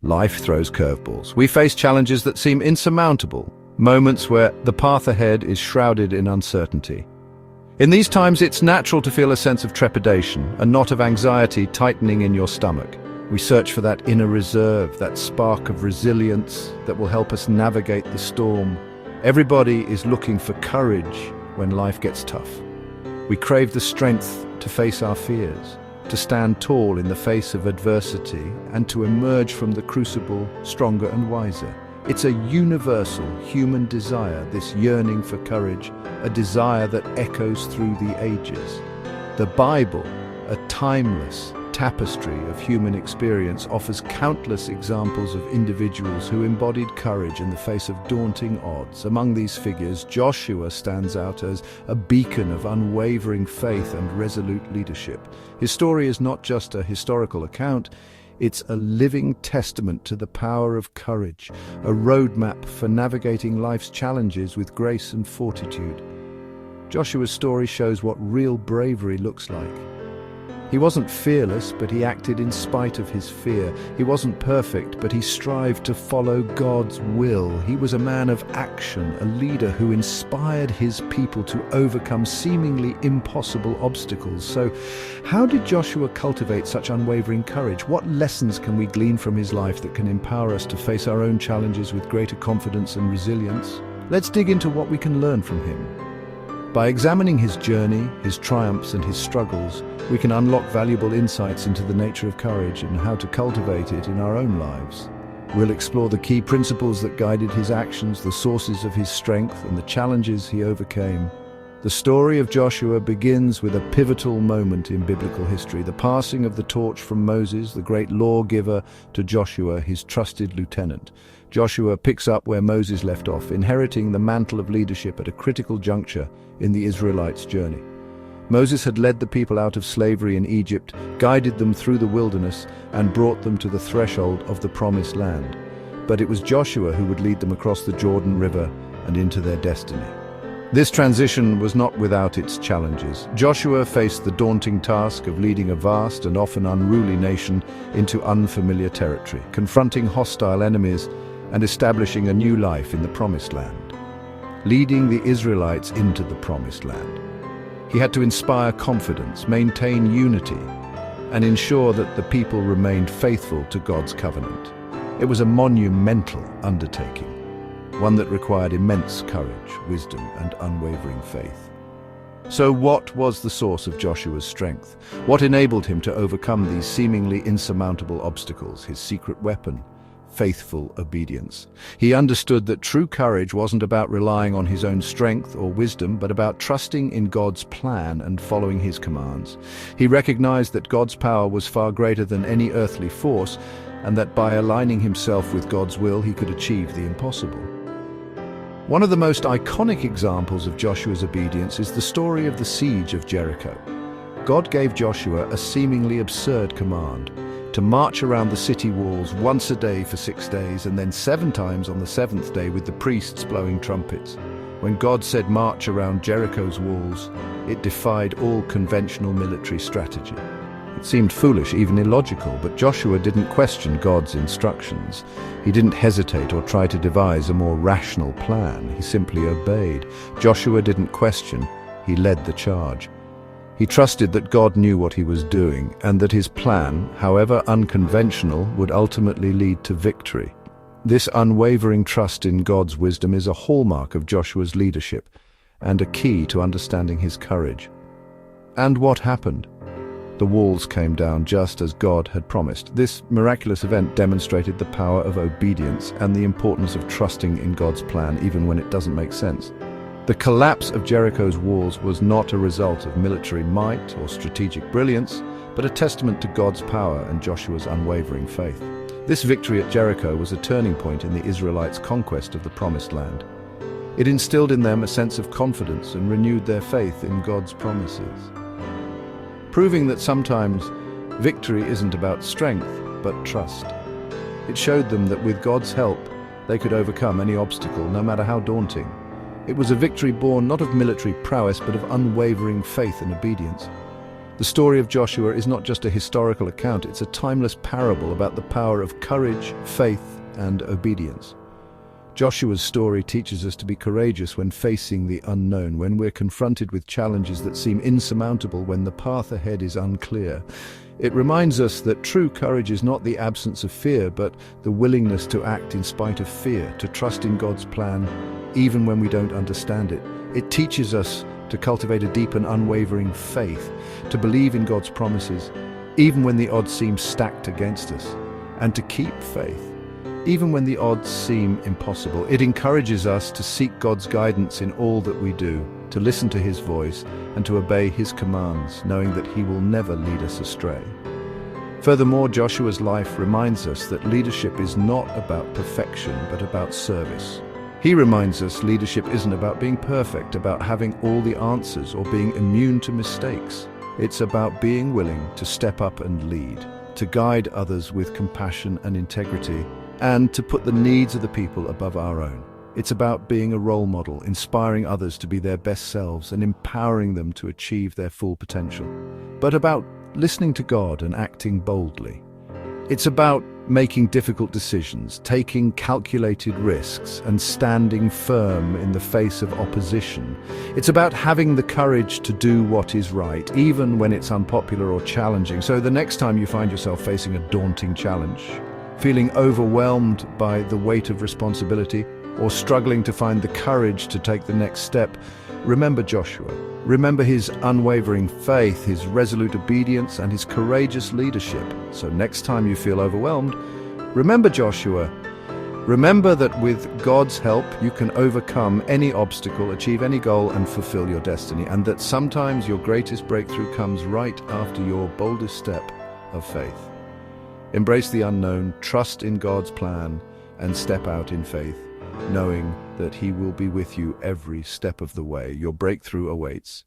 Life throws curveballs. We face challenges that seem insurmountable, moments where the path ahead is shrouded in uncertainty. In these times, it's natural to feel a sense of trepidation, a knot of anxiety tightening in your stomach. We search for that inner reserve, that spark of resilience that will help us navigate the storm. Everybody is looking for courage when life gets tough. We crave the strength to face our fears, to stand tall in the face of adversity, and to emerge from the crucible stronger and wiser. It's a universal human desire, this yearning for courage, a desire that echoes through the ages. The Bible, a timeless tapestry of human experience, offers countless examples of individuals who embodied courage in the face of daunting odds. Among these figures, Joshua stands out as a beacon of unwavering faith and resolute leadership. His story is not just a historical account, it's a living testament to the power of courage, a roadmap for navigating life's challenges with grace and fortitude. Joshua's story shows what real bravery looks like. He wasn't fearless, but he acted in spite of his fear. He wasn't perfect, but he strived to follow God's will. He was a man of action, a leader who inspired his people to overcome seemingly impossible obstacles. So, how did Joshua cultivate such unwavering courage? What lessons can we glean from his life that can empower us to face our own challenges with greater confidence and resilience? Let's dig into what we can learn from him. By examining his journey, his triumphs and his struggles, we can unlock valuable insights into the nature of courage and how to cultivate it in our own lives. We'll explore the key principles that guided his actions, the sources of his strength, and the challenges he overcame. The story of Joshua begins with a pivotal moment in biblical history, the passing of the torch from Moses, the great lawgiver, to Joshua, his trusted lieutenant. Joshua picks up where Moses left off, inheriting the mantle of leadership at a critical juncture in the Israelites' journey. Moses had led the people out of slavery in Egypt, guided them through the wilderness, and brought them to the threshold of the Promised Land. But it was Joshua who would lead them across the Jordan River and into their destiny. This transition was not without its challenges. Joshua faced the daunting task of leading a vast and often unruly nation into unfamiliar territory, confronting hostile enemies and establishing a new life in the Promised Land. Leading the Israelites into the Promised Land, he had to inspire confidence, maintain unity, and ensure that the people remained faithful to God's covenant. It was a monumental undertaking, one that required immense courage, wisdom, and unwavering faith. So what was the source of Joshua's strength? What enabled him to overcome these seemingly insurmountable obstacles? His secret weapon: faithful obedience. He understood that true courage wasn't about relying on his own strength or wisdom, but about trusting in God's plan and following his commands. He recognized that God's power was far greater than any earthly force, and that by aligning himself with God's will, he could achieve the impossible. One of the most iconic examples of Joshua's obedience is the story of the siege of Jericho. God gave Joshua a seemingly absurd command: to march around the city walls once a day for 6 days, and then 7 times on the 7th day with the priests blowing trumpets. When God said march around Jericho's walls, it defied all conventional military strategy. It seemed foolish, even illogical, but Joshua didn't question God's instructions. He didn't hesitate or try to devise a more rational plan. He simply obeyed. Joshua didn't question, he led the charge. He trusted that God knew what he was doing, and that his plan, however unconventional, would ultimately lead to victory. This unwavering trust in God's wisdom is a hallmark of Joshua's leadership, and a key to understanding his courage. And what happened? The walls came down just as God had promised. This miraculous event demonstrated the power of obedience and the importance of trusting in God's plan, even when it doesn't make sense. The collapse of Jericho's walls was not a result of military might or strategic brilliance, but a testament to God's power and Joshua's unwavering faith. This victory at Jericho was a turning point in the Israelites' conquest of the Promised Land. It instilled in them a sense of confidence and renewed their faith in God's promises, proving that sometimes victory isn't about strength, but trust. It showed them that with God's help, they could overcome any obstacle, no matter how daunting. It was a victory born not of military prowess, but of unwavering faith and obedience. The The story of Joshua is not just a historical account, it's a timeless parable about the power of courage, faith, and obedience. Joshua's story teaches us to be courageous when facing the unknown, when we're confronted with challenges that seem insurmountable, when the path ahead is unclear. It reminds us that true courage is not the absence of fear, but the willingness to act in spite of fear, to trust in God's plan, even when we don't understand it. It teaches us to cultivate a deep and unwavering faith, to believe in God's promises, even when the odds seem stacked against us, and to keep faith, even when the odds seem impossible. It encourages us to seek God's guidance in all that we do, to listen to His voice, and to obey His commands, knowing that He will never lead us astray. Furthermore, Joshua's life reminds us that leadership is not about perfection, but about service. He reminds us leadership isn't about being perfect, about having all the answers, or being immune to mistakes. It's about being willing to step up and lead, to guide others with compassion and integrity, and to put the needs of the people above our own. It's about being a role model, inspiring others to be their best selves and empowering them to achieve their full potential. But about listening to God and acting boldly. It's about making difficult decisions, taking calculated risks, and standing firm in the face of opposition. It's about having the courage to do what is right, even when it's unpopular or challenging. So the next time you find yourself facing a daunting challenge, feeling overwhelmed by the weight of responsibility, or struggling to find the courage to take the next step, remember Joshua. Remember his unwavering faith, his resolute obedience, and his courageous leadership. So next time you feel overwhelmed, remember Joshua. Remember that with God's help, you can overcome any obstacle, achieve any goal, and fulfill your destiny. And that sometimes your greatest breakthrough comes right after your boldest step of faith. Embrace the unknown, trust in God's plan, and step out in faith, knowing that He will be with you every step of the way. Your breakthrough awaits.